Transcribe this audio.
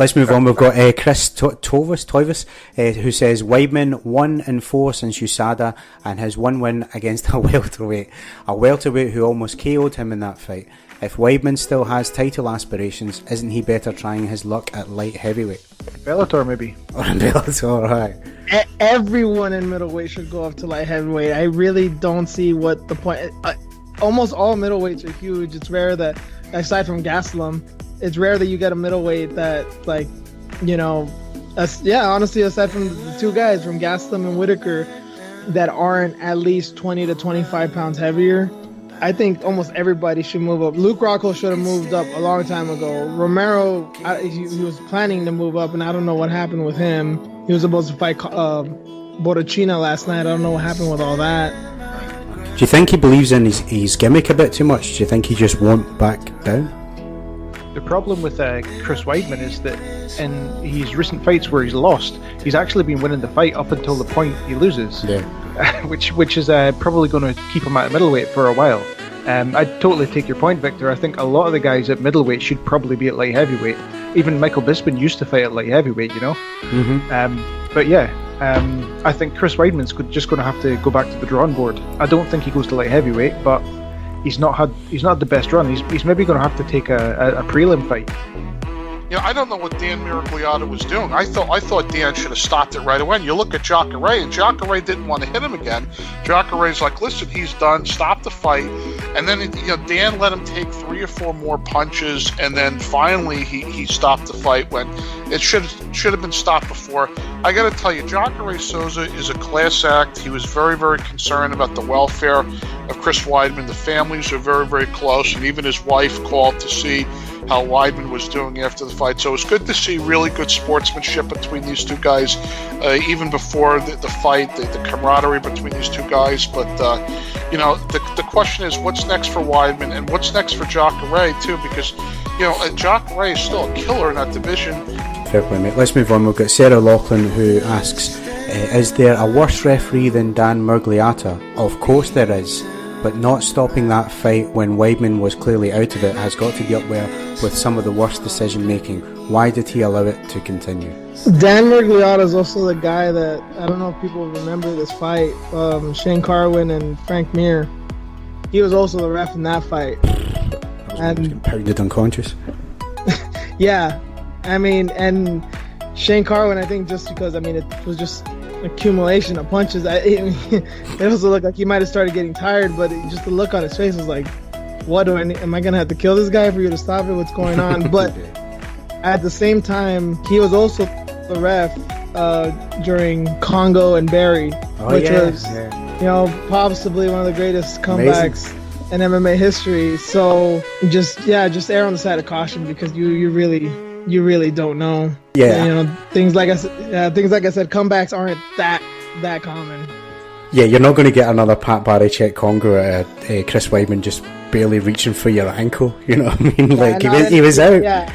Let's move on. We've got Chris Toivus, who says Weidman 1-4 since USADA and has one win against a welterweight who almost KO'd him in that fight. If Weidman still has title aspirations, isn't he better trying his luck at light heavyweight? Bellator, maybe. Or in Bellator, right. Everyone in middleweight should go up to light heavyweight. I really don't see what the point... almost all middleweights are huge. It's rare that, aside from Gastelum, it's rare that you get a middleweight that, like, you know... honestly, aside from the two guys, from Gastelum and Whitaker, that aren't at least 20 to 25 pounds heavier... I think almost everybody should move up. Luke Rockhold should have moved up a long time ago. Romero, he was planning to move up, and I don't know what happened with him. He was supposed to fight Borrachina last night. I don't know what happened with all that. Do you think he believes in his gimmick a bit too much? Do you think he just won't back down? The problem with Chris Weidman is that in his recent fights where he's lost, he's actually been winning the fight up until the point he loses. Yeah. which is probably going to keep him at middleweight for a while. I totally take your point, Victor. I think a lot of the guys at middleweight should probably be at light heavyweight. Even Michael Bisping used to fight at light heavyweight, you know. Mm-hmm. But yeah, I think Chris Weidman's just going to have to go back to the drawing board. I don't think he goes to light heavyweight, but he's not the best run. He's maybe going to have to take a prelim fight. You know, I don't know what Dan Miragliotta was doing. I thought Dan should have stopped it right away. And you look at Jacare, and Jacare didn't want to hit him again. Jacare's like, listen, he's done. Stop the fight. And then Dan let him take 3 or 4 more punches, and then finally he stopped the fight when it should have been stopped before. I got to tell you, Jacare Souza is a class act. He was very, very concerned about the welfare of Chris Weidman. The families are very, very close, and even his wife called to see how Weidman was doing after the fight. So it's good to see really good sportsmanship between these two guys, even before the fight, the camaraderie between these two guys. But, the question is, what's next for Weidman and what's next for Jacare, too? Because, Jacare is still a killer in that division. Fair play, mate. Let's move on. We've got Sarah Laughlin, who asks, is there a worse referee than Dan Miragliotta? Of course there is. But not stopping that fight when Weidman was clearly out of it has got to be up there with some of the worst decision making. Why did he allow it to continue? Dan Miragliotta is also the guy that, I don't know if people remember this fight, Shane Carwin and Frank Mir. He was also the ref in that fight. And pounded unconscious. Yeah, and Shane Carwin, I think just because, it was just accumulation of punches. It also looked like he might have started getting tired, but just the look on his face was like, what do I need? Am I gonna have to kill this guy for you to stop it? What's going on? But at the same time, he was also the ref during Congo and Barry, which was possibly one of the greatest comebacks in MMA history. So just err on the side of caution, because you really don't know. Yeah. Things like I said, comebacks aren't that common. Yeah, you're not going to get another Pat Barichek Congo at Chris Weidman just barely reaching for your ankle. You know what I mean? He was out. Yeah,